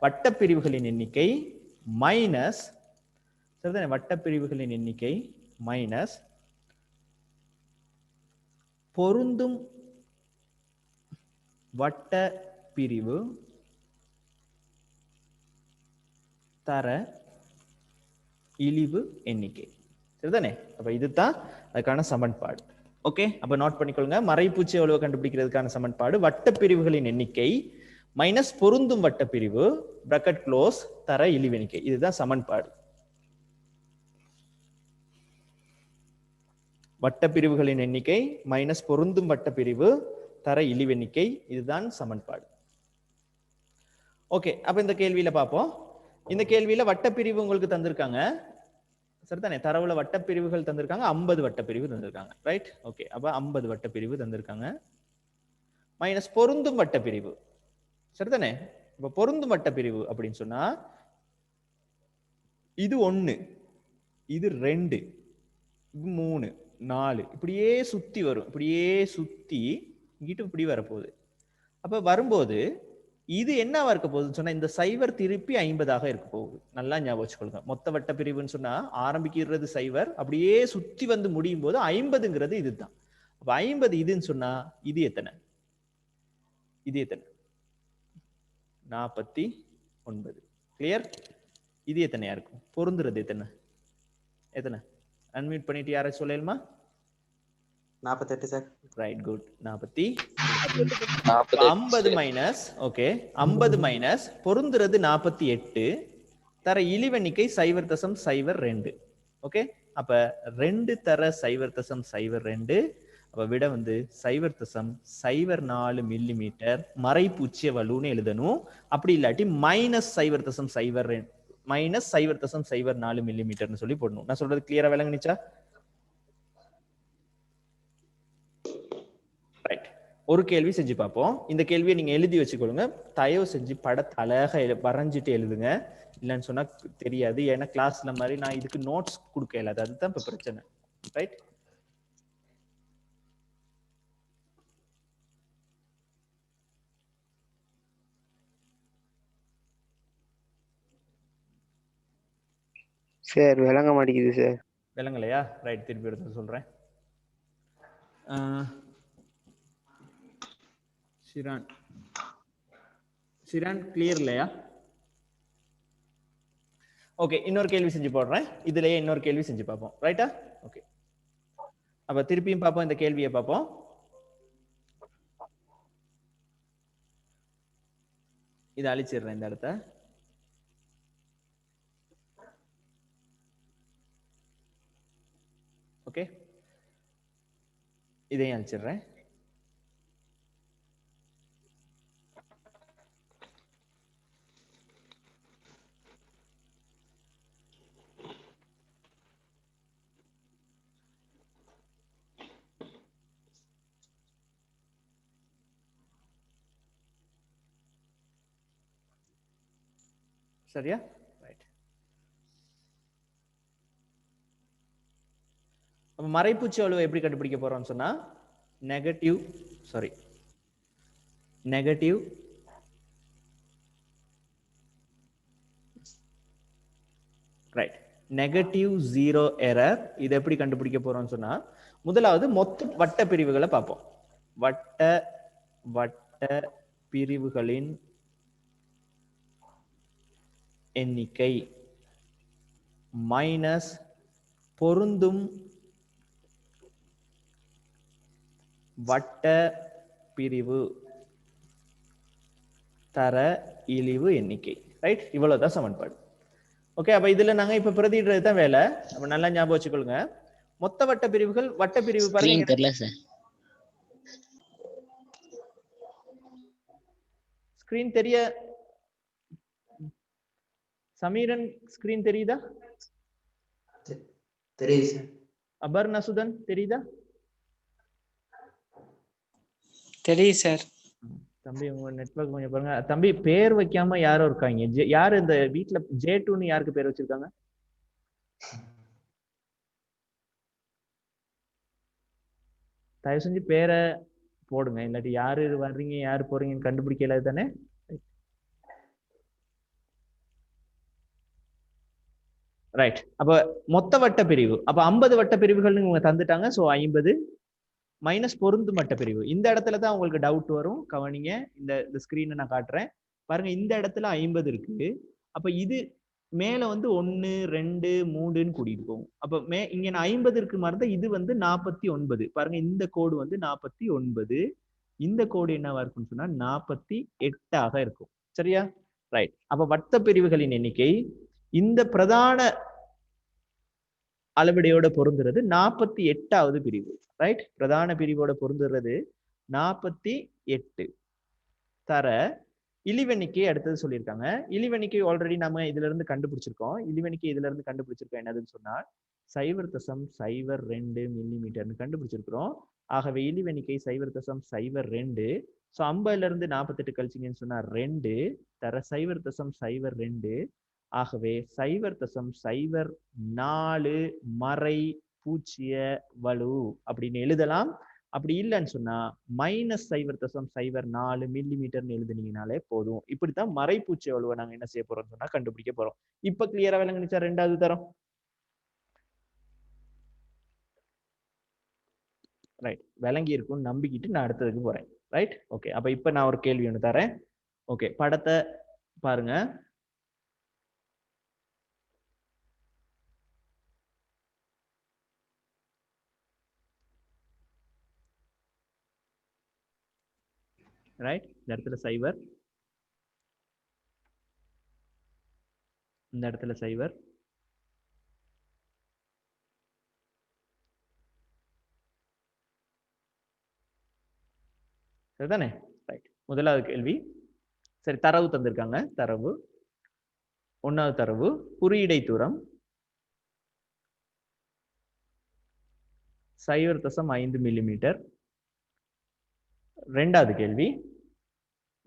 வட்ட பிரிவுகளின் எண்ணிக்கை மைனஸ், சரிதானே, வட்ட பிரிவுகளின் எண்ணிக்கை மைனஸ் பொருந்தும் வட்ட பிரிவு தர இழிவு எண்ணிக்கை. சரிதானே? அப்ப இதுதான் அதுக்கான சமன்பாடு. ஓகே, அப்ப நோட் பண்ணிக்கொள்ளுங்க. மறைப்பூச்சு எவ்வளவு கண்டுபிடிக்கிறதுக்கான சமன்பாடு வட்ட பிரிவுகளின் எண்ணிக்கை மைனஸ் பொருந்தும் வட்ட பிரிவு பிராக்கெட் க்ளோஸ் தர இழிவு எண்ணிக்கை. இதுதான் சமன்பாடு. வட்ட பிரிவுகளின் எண்ணிக்கை மைனஸ் பொருந்தும் வட்ட பிரிவு தர இழிவு எண்ணிக்கை, இதுதான் சமன்பாடு. ஓகே, அப்ப இந்த கேள்வியில பார்ப்போம். இந்த கேள்வியில வட்டப்பிரிவு உங்களுக்கு தந்திருக்காங்க, சரிதானே? தரவுல வட்டப்பிரிவுகள் தந்திருக்காங்க, 50 வட்டப்பிரிவு தந்திருக்காங்க. ரைட்? ஓகே, அப்ப 50 வட்டப்பிரிவு தந்திருக்காங்க மைனஸ் பொருந்தும் வட்டப்பிரிவு, சரிதானே? இப்ப பொருந்தும் வட்டப்பிரிவு அப்படின்னு சொன்னா இது 1, இது 2, இது 3, 4, இப்படியே சுத்தி வரும். இப்படியே சுத்தி இங்கிட்டு இப்படி வரப்போகுது. அப்ப வரும்போது இது என்னவா இருக்க போகுதுன்னு சொன்னா இந்த சைவர் திருப்பி 50ஆக இருக்க போகுது. நல்லா ஞாபகம் வச்சுக்கொள்ளுங்க. மொத்த வட்ட பிரிவுன்னு சொன்னா ஆரம்பிக்கிறது சைவர், அப்படியே சுத்தி வந்து முடியும் போது 50ங்கிறது இதுதான். அப்ப 50 இதுன்னு சொன்னா இது எத்தனை? இது எத்தனை? 49. கிளியர்? இது எத்தனையா இருக்கும்? பொருந்துறது எத்தனை? எத்தனை? அன்மியூட் பண்ணிட்டு யாராச்சும் சொல்லலுமா? 48 sir. Right, good. 50 minus, okay, 50 minus பொருந்துறது 48 தர இழிவெண்ணிக்கை 0.02. ஓகே, அப்ப 2 தர 0.02. அப்ப விட வந்து 0.04 மில்லிமீட்டர் மறைப்பூச்சிய வலுன்னு எழுதணும். அப்படி இல்லாட்டி மைனஸ் 0.02 மைனஸ் 0.04 மில்லிமீட்டர்னு சொல்லி போடணும். நான் சொல்றது கிளியரா விளங்குனிச்சா? ரைட், ஒரு கேள்வி செஞ்சு பார்ப்போம். இந்த கேள்வியை நீங்க எழுதி வச்சுக்கொள்ளுங்க. தயவு செஞ்சு படத்தை அழகா வரைஞ்சிட்டு எழுதுங்க, இல்லைன்னு சொன்னா தெரியாது. ஏன்னா கிளாஸ்ல மாதிரி நான் இதுக்கு நோட்ஸ் கொடுக்க இல்லாது, அதுதான் இப்ப பிரச்சனை. ரைட், சார் விளங்க மாட்டேங்குது சார். விளங்கலையா? ரைட், திருப்பி எடுத்து சொல்றேன். சிரான் கிளியர் இல்லையா? ஓகே, இன்னொரு கேள்வி செஞ்சு போடுறேன். இதுலயே இன்னொரு கேள்வி செஞ்சு பார்ப்போம். ரைட்டா? ஓகே, அப்ப திருப்பியும் பார்ப்போம். இந்த கேள்வியை பார்ப்போம். இதை அழிச்சிடுறேன் இந்த இடத்த. ஓகே, இதையும் அழிச்சிடுறேன். சரியா? ரைட். அப்ப மறைப்பூச்சு வலுவை எப்படி கண்டுபிடிக்க போறோம்னு சொன்னா negative right, negative zero error. இதை எப்படி கண்டுபிடிக்க போறோம்னு சொன்னா முதலாவது மொத்த வட்ட பிரிவுகளை பார்ப்போம். வட்ட பிரிவுகளின் எண்ணிக்கை மைனஸ் பொருந்தும் வட்ட பிரிவு தர இழிவு எண்ணிக்கை. ரைட், இவ்வளவுதான் சமன்பாடு. ஓகே, அப்ப இதுல நாங்க இப்ப பிரதிடுறது தான் வேலை. அப்ப நல்லா ஞாபகம் வச்சுக்கொள்ளுங்க. மொத்த வட்ட பிரிவுகள், வட்ட பிரிவு பாருங்க. ஸ்கிரீன் தெரிய சமீரன் ஸ்கிரீன் தெரியுதா? தெரியுது சார். அபர்ணா சுதன் தெரியுதா? தெரியுது சார். தம்பி உங்க நெட்வொர்க் கொஞ்சம் பாருங்க. தம்பி பேர் வைக்காம யாரும் இருக்காங்க. யாரு இந்த வீட்டுல J2ன்னு யாருக்கு பேர் வச்சிருக்காங்க? தயவு செஞ்சு பேரை போடுங்க, இல்லாட்டி யாரு வர்றீங்க யாரு போறீங்கன்னு கண்டுபிடிக்கல தானே. ரைட். அப்ப மொத்த வட்ட பிரிவு அப்ப 50 வட்ட பிரிவுகள் இவங்க தந்துட்டாங்க. சோ 50 மைனஸ் பொருந்து மட்ட பிரிவு. இந்த இடத்துல தான் உங்களுக்கு டவுட் வரும். கவனிங்க, இந்த ஸ்கிரீனை நான் காட்டுறேன் பாருங்க. இந்த இடத்துல 50 இருக்கு. அப்ப இது மேல வந்து 1 2 3ன்னு கூட்டிட்டு போகும். அப்ப இங்க 50 இருக்கு மாதிரி இது வந்து 49 பாருங்க. இந்த கோடு வந்து 49, இந்த கோடு என்னவா இருக்கும்னு சொன்னா 48 இருக்கும். சரியா? ரைட். அப்ப வட்ட பிரிவுகளின் எண்ணிக்கை இந்த பிரதான அளவிடையோட பொருந்துறது 48வது பிரிவு. ரைட். பிரதான பிரிவோட பொருந்துறது 48. தர இழிவெண்ணிக்கை அடுத்தது சொல்லியிருக்காங்க. இழிவெண்ணிக்கை ஆல்ரெடி நம்ம இதுல இருந்து கண்டுபிடிச்சிருக்கோம். இழிவெண்ணிக்கை இதுல இருந்து கண்டுபிடிச்சிருக்கோம். என்னதுன்னு சொன்னா 0.02 மில்லிமீட்டர்னு கண்டுபிடிச்சிருக்கிறோம். ஆகவே இழிவெண்ணிக்கை 0.02. ஸோ 50ல இருந்து 48 கழிச்சிங்கன்னு சொன்னா 2 தர 0.02. ஆகவே 0.04 மறை பூச்சிய வலு அப்படின்னு எழுதலாம். அப்படி இல்லைன்னு சொன்னா -0.04 மில்லிமீட்டர்னு எழுதுனீங்கனாலே போதும். இப்படித்தான் மறைப்பூச்சி வலுவை நாங்க என்ன செய்ய போறோம்னு சொன்னா கண்டுபிடிக்க போறோம். இப்ப கிளியரா விளங்குச்சா? ரெண்டாவது தரம். ரைட். விளங்கி இருக்கும்னு நம்பிக்கிட்டு நான் அடுத்ததுக்கு போறேன். ரைட். ஓகே. அப்ப இப்ப நான் ஒரு கேள்வி ஒன்று தரேன். ஓகே, படத்தை பாருங்க. ரைட். இந்த இடத்துல 0, இந்த இடத்துல 0, சரிதானே? ரைட். முதலாவது கேள்வி. சரி, தரவு தந்திருக்காங்க. தரவு 1வது தரவு குறியீடை தூரம் 0.5 மில்லிமீட்டர். 2வது கேள்வி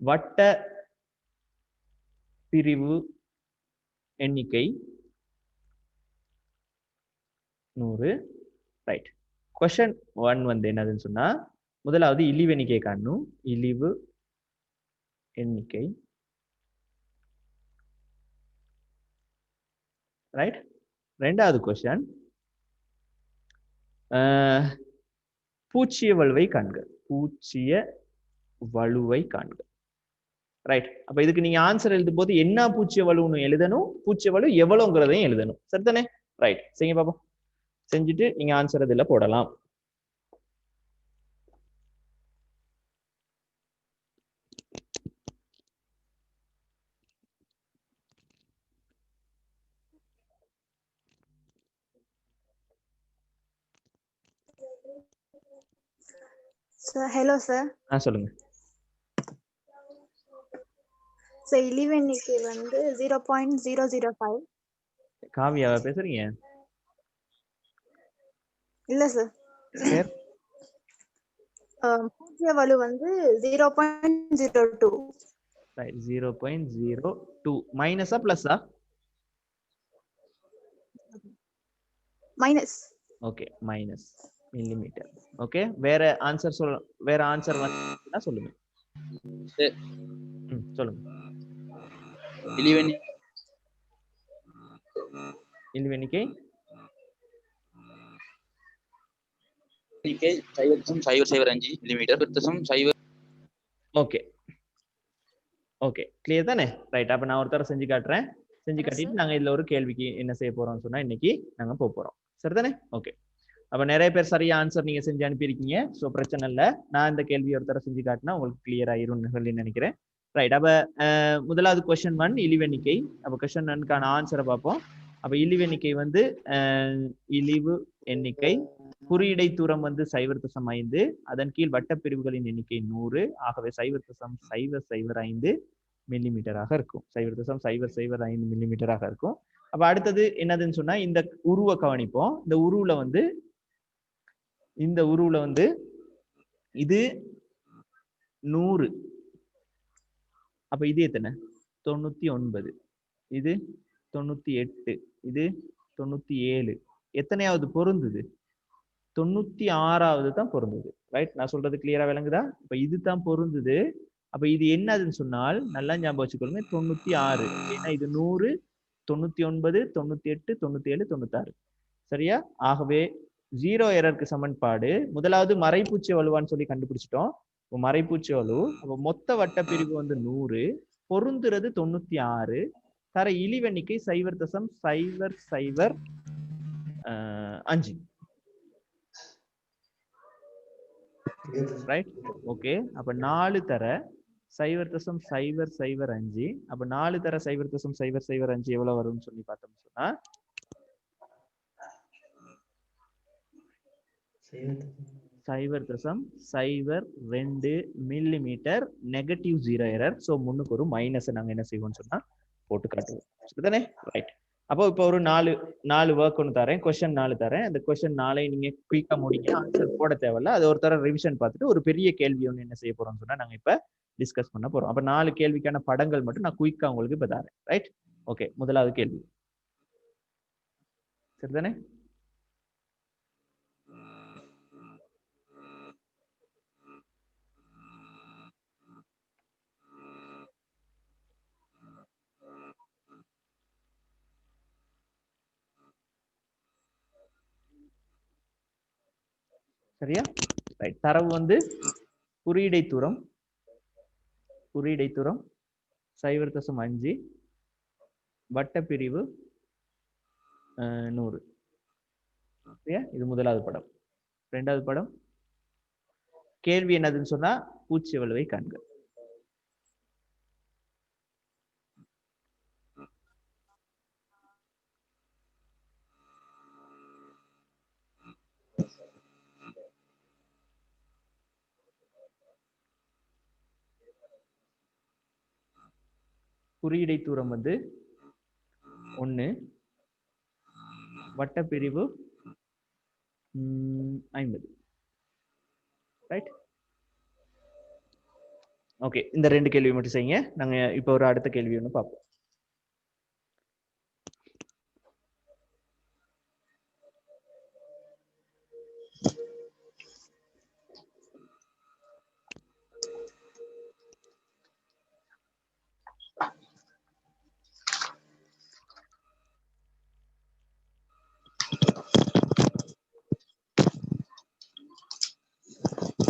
வட்ட பிரிவு எண்ணிக்கை 100. ரைட். क्वेश्चन 1 வந்து என்னதுன்னு சொன்னா முதலாவது இழிவு எண்ணிக்கை காணணும். இழிவு எண்ணிக்கை. ரைட். 2வது क्वेश्चन பூச்சிய வலுவை காண்க. பூச்சிய வலுவை காண்க. ரைட். அப்ப இதுக்கு நீங்க ஆன்சர் எழுதும் போது என்ன பூச்சிய வலுன்னு எழுதணும், பூச்சிய வலு எவ்வளவுங்கிறதையும் எழுதணும். சரிதானே? ரைட். செய்யுங்க பாப்போம். செஞ்சுட்டு நீங்க ஆன்சர் இதுல போடலாம். Sir hello sir. சொல்லுங்க. சார் இழிவு எண்ணிக்கை வந்து 0.005. காவியாவா பேசுறீங்க? இல்ல சார். பூஜ்ய வலு வந்து 0.02. ரைட். 0.02 மைனஸா பிளஸ்ஸா? Minus. Okay, minus millimetre. Okay, வேற ஆன்சர் வேற ஆன்சர் வந்தா சொல்லுங்க. சொல்லுங்க. இழிவெண்ணிக்கை 0.005 மில்லிமீட்டர். ஓகே ஓகே, கிளியர் தானே? ரைட். அப்ப நான் ஒரு தடவை செஞ்சு காட்டுறேன். செஞ்சு காட்டிட்டு நாங்க இதுல ஒரு கேள்விக்கு என்ன செய்ய போறோம்னு சொன்னா இன்னைக்கு நாங்க போறோம். சரிதானே? ஓகே. அப்ப நிறைய பேர் சரியா ஆன்சர் நீங்க செஞ்சு அனுப்பியிருக்கீங்க. ஸோ பிரச்சனை இல்லை. நான் இந்த கேள்வி ஒரு தடவை செஞ்சு காட்டினா உங்களுக்கு கிளியர் ஆயிரும்னு சொல்லி நினைக்கிறேன். ரைட். அப்ப முதலாவது क्वेश्चन 1 இழிவெண்ணிக்கை. அப்ப क्वेश्चन 1க்கான ஆன்சரை பார்ப்போம். அப்ப இழிவெண்ணிக்கை வந்து இழிவு எண்ணிக்கை, குறியீடை தூரம் வந்து 0.5, அதன் கீழ் வட்டப்பிரிவுகளின் எண்ணிக்கை 100. ஆகவே 0.005 மில்லிமீட்டராக இருக்கும். 0.005 மில்லிமீட்டராக இருக்கும். அப்ப அடுத்தது என்னதுன்னு சொன்னா இந்த உருவ கவனிப்போம். இந்த உருவுல வந்து இது 100. அப்ப இது எத்தனை? 99. இது 98. இது 97. எத்தனையாவது பொருந்துது? 96வது தான் பொருந்தது. ரைட்? நான் சொல்றது கிளியரா விளங்குதா? இப்ப இது தான் பொருந்தது. அப்ப இது என்னதுன்னு சொன்னால் நல்லா ஞாபகம் வச்சுக்கொள்ளுங்க, 96. ஏன்னா இது 100, 99, 98, 97, 96. சரியா? ஆகவே 0 எரருக்கு சமன்பாடு முதலாவது மறைப்பூச்சு வலுவான்னு சொல்லி கண்டுபிடிச்சிட்டோம். மறைப்பூச்சு வலு. அப்ப மொத்த வட்ட பிரிவு வந்து 100, பொருந்துறது 96, தர இழிவெண்ணிக்கை 0.005. ரைட்? ஓகே. அப்ப 4 தர 0.005. அப்ப 4 தர 0.005 எவ்வளவு வரும்னு சொல்லி பார்த்தோம்னு சொன்னா 0.02 மில்லிமீட்டர். Negative 0 error. சோ முன்னுக்கு ஒரு மைனஸ் நாங்க என்ன செய்வோம்னு சொன்னா போட்டு காட்டுவோம். சரிதானே? ரைட். அப்போ இப்போ ஒரு 4 ஒர்க் ஒன்று தரேன், கொஸ்டின் 4 தரேன். அந்த கொஸ்டின் 4 நீங்க குயிக்கா முடிங்க, ஆன்சர் போட தேவையில்ல. அது ஒரு தர ரிவிஷன் பார்த்துட்டு ஒரு பெரிய கேள்வி ஒன்று என்ன செய்ய போறோம்னு சொன்னா நாங்க இப்ப டிஸ்கஸ் பண்ண போறோம். அப்ப 4 கேள்விக்கான படங்கள் மட்டும் நான் குயிக்கா உங்களுக்கு இப்ப தரேன். ரைட்? ஓகே. முதலாவது கேள்வி. சரிதானே? சரியா? ரைட். தரவு வந்து குறியீடை தூரம் 0.5, வட்டப்பிரிவு 100. சரியா? இது முதலாவது படம். இரண்டாவது படம் கேள்வி என்னதுன்னு சொன்னா பூச்சி வலுவை காண்க. குறியீடை தூரம் வந்து 1, வட்டப்பிரிவு 50. ரைட்? ஓகே. இந்த 2 கேள்வி மட்டும் செய்யுங்க. நாங்க இப்போ ஒரு அடுத்த கேள்வி ஒன்று பார்ப்போம்.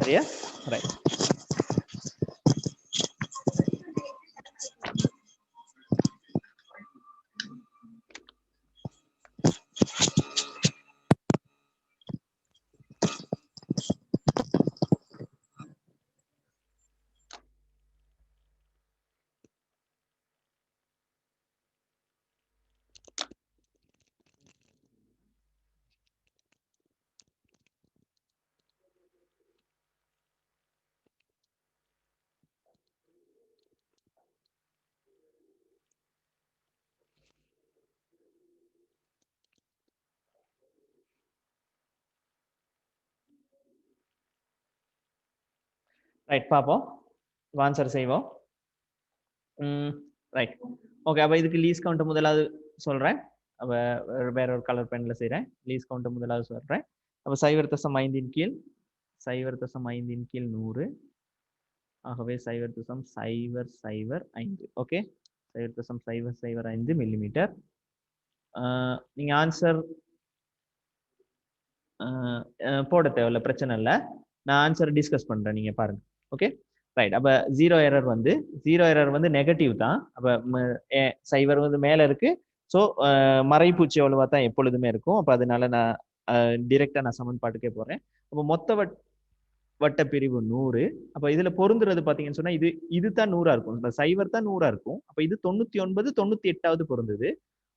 சரியா? ரைட். ரைட். பார்ப்போம். ஆன்சர் செய்வோம். ரைட். ஓகே. அப்ப இதுக்கு லீஸ் கவுண்ட் முதலாவது சொல்றேன். அப்ப வேற ஒரு கலர் பென்ல செய்றேன். லீஸ் கவுண்ட் முதலாவது சொல்றேன். அப்ப 0.5 கீழ் 100. ஆகவே 0.005. ஓகே. 0.005 மில்லிமீட்டர். நீங்க ஆன்சர் போட தேவையில்ல, பிரச்சனை இல்லை. நான் ஆன்சர் டிஸ்கஸ் பண்றேன், நீங்க பாருங்க. ஓகே. ரைட். அப்ப 0 எரர் வந்து நெகட்டிவ் தான். அப்ப 0 வந்து மேல இருக்கு. ஸோ மறைப்பூச்சி வலுவா தான் எப்பொழுதுமே இருக்கும். அப்ப அதனால நான் டிரெக்டா நான் சமன்பாட்டுக்கே போறேன். அப்ப மொத்த வட்ட பிரிவு 100. அப்ப இதுல பொருந்துறது பாத்தீங்கன்னு சொன்னா இதுதான் 100 இருக்கும். 0 தான் 100 இருக்கும். அப்ப இது 99, 98வது பொருந்தது.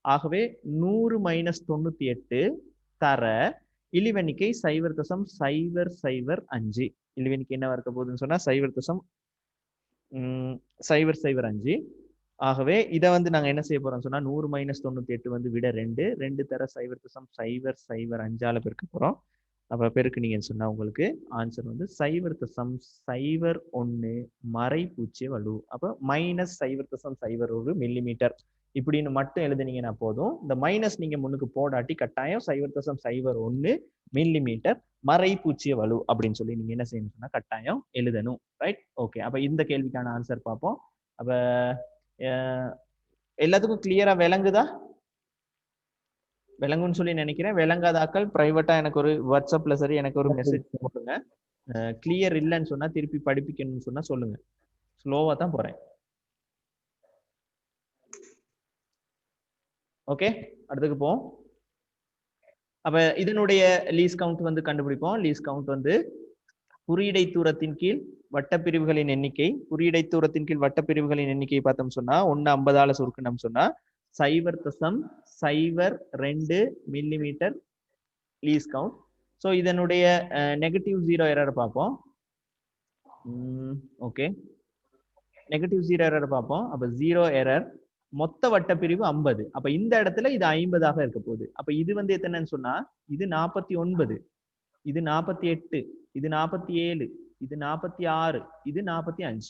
ஆகவே 100 - 98 தர இழிவெண்ணிக்கை 0.005. இழிவெண்ணிக்கை என்னவா இருக்க போகுதுன்னு சொன்னா 0.005. ஆகவே இதை வந்து நாங்க என்ன செய்ய போறோம் சொன்னா 100 - 98 வந்து விட 2 தர 0.005 பெருக்க போறோம். அப்ப பெருக்குனீங்கன்னு சொன்னா உங்களுக்கு ஆன்சர் வந்து 0.01 மறைப்பூச்சிய வலு. அப்ப -0.01 மில்லிமீட்டர் இப்படின்னு மட்டும் எழுதுனீங்கன்னா போதும். இந்த மைனஸ் நீங்க முன்னுக்கு போடாட்டி கட்டாயம் 0.01 மில்லிமீட்டர் மறைப்பூச்சிய வலு அப்படின்னு சொல்லி நீங்க என்ன செய்யணும் சொன்னா கட்டாயம் எழுதணும். ரைட்? ஓகே. அப்ப இந்த கேள்விக்கான ஆன்சர் பார்ப்போம். அப்ப எல்லாத்துக்கும் கிளியரா விளங்குதா? விளங்குன்னு சொல்லி நினைக்கிறேன். விளங்காத ஆக்கள் பிரைவேட்டா எனக்கு ஒரு வாட்ஸ்அப்ல சரி எனக்கு ஒரு மெசேஜ் போடுங்க. கிளியர் இல்லைன்னு சொன்னா திருப்பி படிப்பிக்கணும்னு சொன்னா சொல்லுங்க. ஸ்லோவா தான் போறேன். ஓகே, அடுத்துக்கு போவோம். அப்ப இதனுடைய லீஸ் கவுண்ட் வந்து கண்டுபிடிப்போம். லீஸ் கவுண்ட் வந்து குறியீடை தூரத்தின் கீழ் வட்டப்பிரிவுகளின் எண்ணிக்கை. குறியீடை தூரத்தின் கீழ் வட்டப்பிரிவுகளின் எண்ணிக்கை பார்த்தோம் சொன்னா 1 50ஆல சுருக்கணும் சொன்னா 0.02 மில்லிமீட்டர் லீஸ் கவுண்ட். ஸோ இதனுடைய நெகட்டிவ் 0 எரர் பார்ப்போம். ஓகே, நெகட்டிவ் 0 எரர் பார்ப்போம். அப்ப 0 எரர். மொத்த வட்டப்பிரிவு 50. அப்ப இந்த இடத்துல இது 50ஆக இருக்க போகுது. அப்ப இது வந்து எத்தனைன்னு சொன்னா இது 49, இது 48, இது 47, இது 46, இது 45.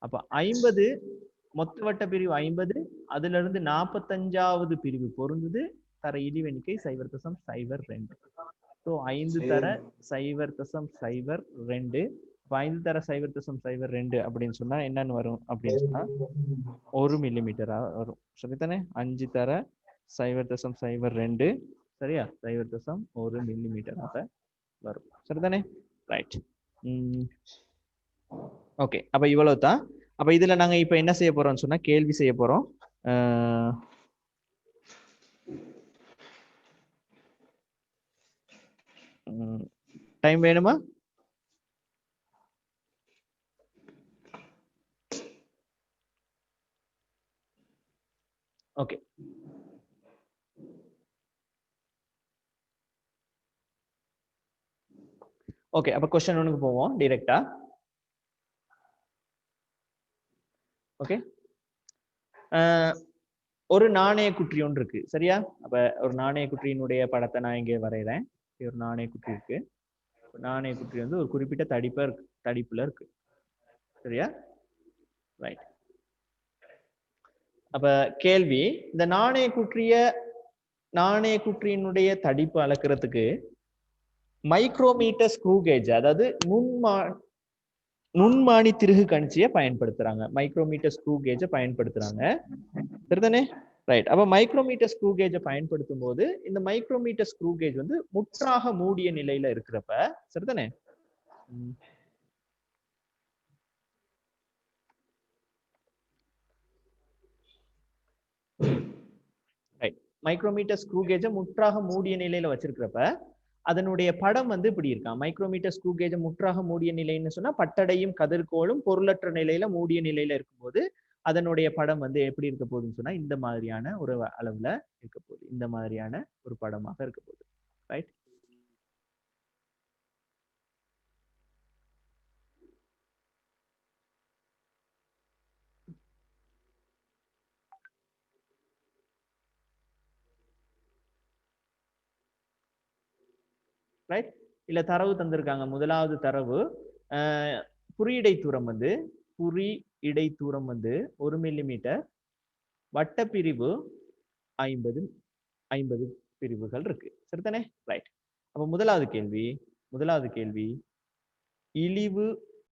அப்ப 50 மொத்த வட்டப்பிரிவு 50, அதுல இருந்து 45வது பிரிவு பொருந்தது. தர இழிவெண்ணிக்கை 0.02. ஸோ 5 தர 0.02. 5 தர 0.02 அப்படின்னு சொன்னா என்னன்னு வரும் அப்படின்னு சொன்னா 1 மில்லிமீட்டரா வரும். சரிதானே? 5 தர 0.02 சரியா? 0.1 மில்லிமீட்டராக வரும். சரிதானே? ரைட். ஓகே, அப்ப இவ்வளவு தான். அப்ப இதுல நாங்க இப்ப என்ன செய்ய போறோம்னு சொன்னா கேள்வி செய்ய போறோம். டைம் வேணுமா? Okay, okay. அப்ப क्वेश्चन 1க்கு போவோம் டைரக்டா. ஓகே, ஒரு நாணய குற்றி ஒன்று இருக்கு சரியா? அப்ப ஒரு நாணய குற்றியினுடைய படத்தை நான் இங்கே வரைகிறேன். ஒரு நாணய குற்றி இருக்கு. நாணய குற்றி வந்து ஒரு குறிப்பிட்ட தடிப்புல இருக்கு சரியா? ரைட். அப்ப கேள்வி, இந்த நாணய குற்றியினுடைய தடிப்பு அளக்கிறதுக்கு மைக்ரோமீட்டர் ஸ்க்ரூ கேஜ், அதாவது நுண்மானி திருகு கணிச்சியை பயன்படுத்துறாங்க. மைக்ரோமீட்டர் ஸ்க்ரூ கேஜை பயன்படுத்துறாங்க. சரிதானே? ரைட். அப்ப மைக்ரோமீட்டர் ஸ்க்ரூ கேஜை பயன்படுத்தும் போது இந்த மைக்ரோமீட்டர் ஸ்க்ரூ கேஜ் வந்து முற்றாக மூடிய நிலையில இருக்கிறப்ப சரிதானே? ரைட். மைக்ரோமீட்டர் ஸ்க்ரூ கேஜை முற்றாக மூடிய நிலையில வச்சிருக்கிறப்ப அதனுடைய படம் வந்து இப்படி இருக்கான். மைக்ரோமீட்டர் ஸ்க்ரூ கேஜை முற்றாக மூடிய நிலைன்னு சொன்னா பட்டடையும் கதிர்கோளும் பொருளற்ற நிலையில மூடிய நிலையில இருக்கும்போது அதனுடைய படம் வந்து எப்படி இருக்க போகுதுன்னு சொன்னா இந்த மாதிரியான ஒரு அளவுல இருக்க போகுது. இந்த மாதிரியான ஒரு படமாக இருக்க போகுது. ரைட். ரைட். இல்ல தரவு தந்திருக்காங்க. முதலாவது தரவு குறியீடை தூரம் வந்து 1 மில்லிமீட்டர், வட்டப்பிரிவு 50 பிரிவுகள் இருக்கு. சரிதானே? ரைட். அப்ப முதலாவது கேள்வி இழிவு